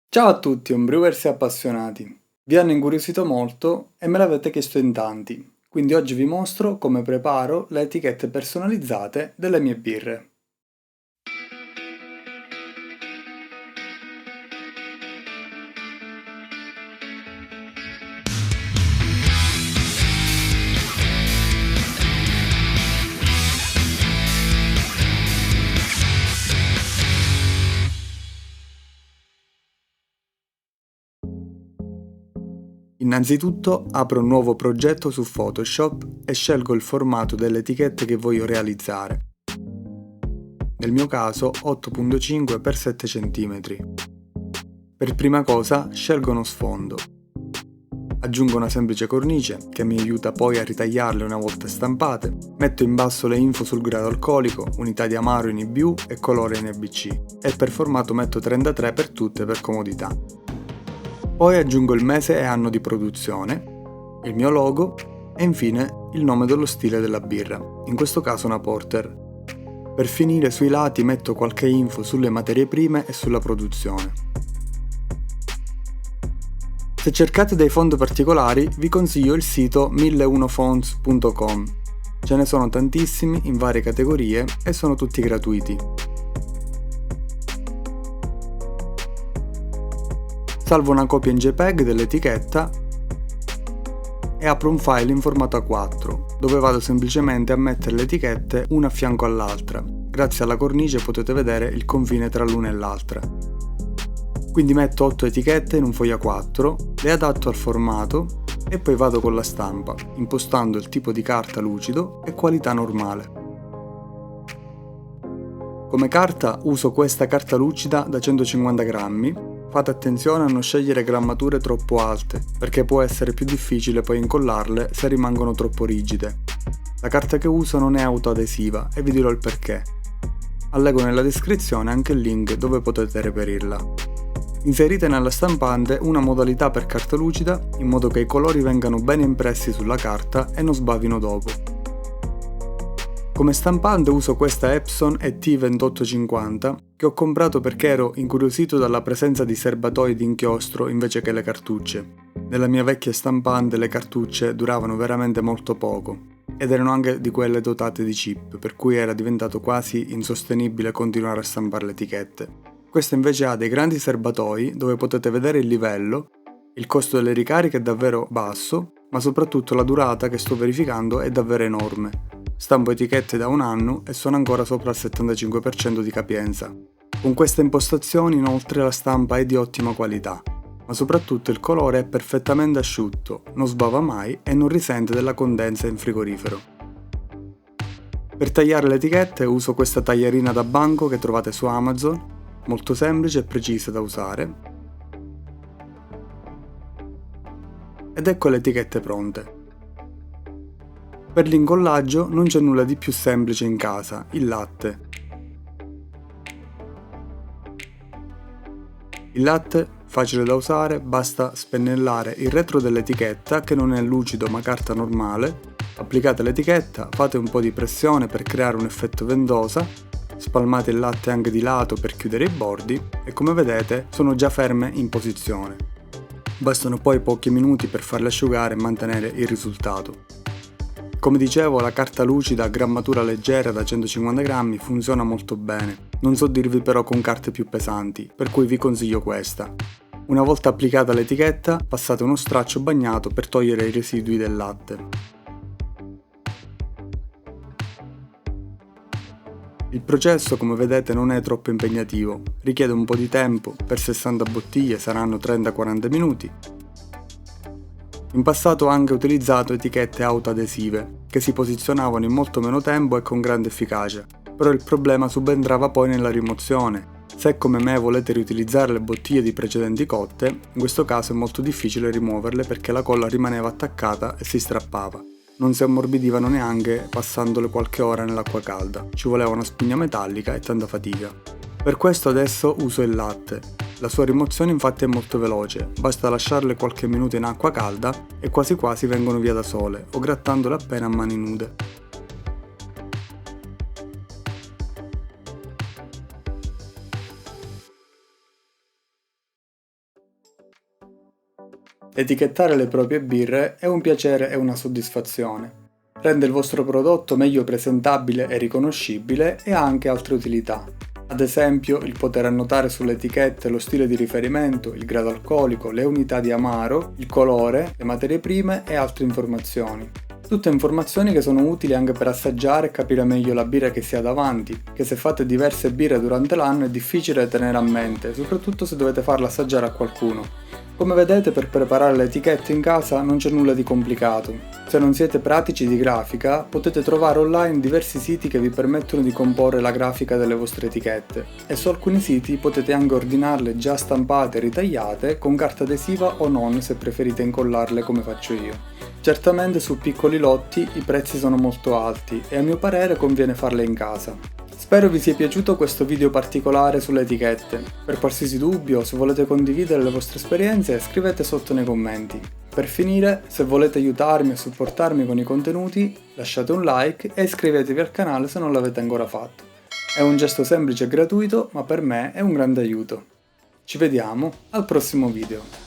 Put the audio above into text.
Ciao a tutti, homebrewers e appassionati. Vi hanno incuriosito molto e me l'avete chiesto in tanti, quindi oggi vi mostro come preparo le etichette personalizzate delle mie birre. Innanzitutto apro un nuovo progetto su Photoshop e scelgo il formato delle etichette che voglio realizzare. Nel mio caso 8.5 x 7 cm. Per prima cosa scelgo uno sfondo. Aggiungo una semplice cornice che mi aiuta poi a ritagliarle una volta stampate, metto in basso le info sul grado alcolico, unità di amaro in IBU e colore in EBC e per formato metto 33 per tutte per comodità. Poi aggiungo il mese e anno di produzione, il mio logo e infine il nome dello stile della birra, in questo caso una porter. Per finire sui lati metto qualche info sulle materie prime e sulla produzione. Se cercate dei font particolari vi consiglio il sito 1001fonts.com. Ce ne sono tantissimi in varie categorie e sono tutti gratuiti. Salvo una copia in JPEG dell'etichetta e apro un file in formato A4, dove vado semplicemente a mettere le etichette una a fianco all'altra. Grazie alla cornice potete vedere il confine tra l'una e l'altra. Quindi metto 8 etichette in un foglio A4, le adatto al formato e poi vado con la stampa, impostando il tipo di carta lucido e qualità normale. Come carta uso questa carta lucida da 150 grammi. Fate attenzione a non scegliere grammature troppo alte, perché può essere più difficile poi incollarle se rimangono troppo rigide. La carta che uso non è autoadesiva e vi dirò il perché. Allego nella descrizione anche il link dove potete reperirla. Inserite nella stampante una modalità per carta lucida in modo che i colori vengano ben impressi sulla carta e non sbavino dopo. Come stampante uso questa Epson ET2850 che ho comprato perché ero incuriosito dalla presenza di serbatoi di inchiostro invece che le cartucce. Nella mia vecchia stampante le cartucce duravano veramente molto poco ed erano anche di quelle dotate di chip, per cui era diventato quasi insostenibile continuare a stampare le etichette. Questa invece ha dei grandi serbatoi dove potete vedere il livello, il costo delle ricariche è davvero basso, ma soprattutto la durata che sto verificando è davvero enorme. Stampo etichette da un anno e sono ancora sopra il 75% di capienza. Con queste impostazioni inoltre la stampa è di ottima qualità, ma soprattutto il colore è perfettamente asciutto, non sbava mai e non risente della condensa in frigorifero. Per tagliare le etichette uso questa taglierina da banco che trovate su Amazon, molto semplice e precisa da usare. Ed ecco le etichette pronte. Per l'incollaggio non c'è nulla di più semplice in casa, il latte. Il latte, facile da usare, basta spennellare il retro dell'etichetta che non è lucido ma carta normale, applicate l'etichetta, fate un po' di pressione per creare un effetto ventosa, spalmate il latte anche di lato per chiudere i bordi e come vedete sono già ferme in posizione. Bastano poi pochi minuti per farle asciugare e mantenere il risultato. Come dicevo, la carta lucida a grammatura leggera da 150 grammi funziona molto bene. Non so dirvi però con carte più pesanti, per cui vi consiglio questa. Una volta applicata l'etichetta, passate uno straccio bagnato per togliere i residui del latte. Il processo, come vedete, non è troppo impegnativo, richiede un po' di tempo, per 60 bottiglie saranno 30-40 minuti. In passato ho anche utilizzato etichette autoadesive, che si posizionavano in molto meno tempo e con grande efficacia, però il problema subentrava poi nella rimozione. Se come me volete riutilizzare le bottiglie di precedenti cotte, in questo caso è molto difficile rimuoverle perché la colla rimaneva attaccata e si strappava. Non si ammorbidivano neanche passandole qualche ora nell'acqua calda, ci voleva una spugna metallica e tanta fatica. Per questo adesso uso il latte. La sua rimozione infatti è molto veloce, basta lasciarle qualche minuto in acqua calda e quasi quasi vengono via da sole o grattandole appena a mani nude. Etichettare le proprie birre è un piacere e una soddisfazione. Rende il vostro prodotto meglio presentabile e riconoscibile e ha anche altre utilità. Ad esempio, il poter annotare sulle etichette lo stile di riferimento, il grado alcolico, le unità di amaro, il colore, le materie prime e altre informazioni. Tutte informazioni che sono utili anche per assaggiare e capire meglio la birra che si ha davanti, che se fate diverse birre durante l'anno è difficile tenere a mente, soprattutto se dovete farla assaggiare a qualcuno. Come vedete, per preparare le etichette in casa non c'è nulla di complicato. Se non siete pratici di grafica, potete trovare online diversi siti che vi permettono di comporre la grafica delle vostre etichette e su alcuni siti potete anche ordinarle già stampate e ritagliate con carta adesiva o non, se preferite incollarle come faccio io. Certamente su piccoli lotti i prezzi sono molto alti e a mio parere conviene farle in casa. Spero vi sia piaciuto questo video particolare sulle etichette. Per qualsiasi dubbio o se volete condividere le vostre esperienze scrivete sotto nei commenti. Per finire, se volete aiutarmi e supportarmi con i contenuti, lasciate un like e iscrivetevi al canale se non l'avete ancora fatto. È un gesto semplice e gratuito, ma per me è un grande aiuto. Ci vediamo al prossimo video.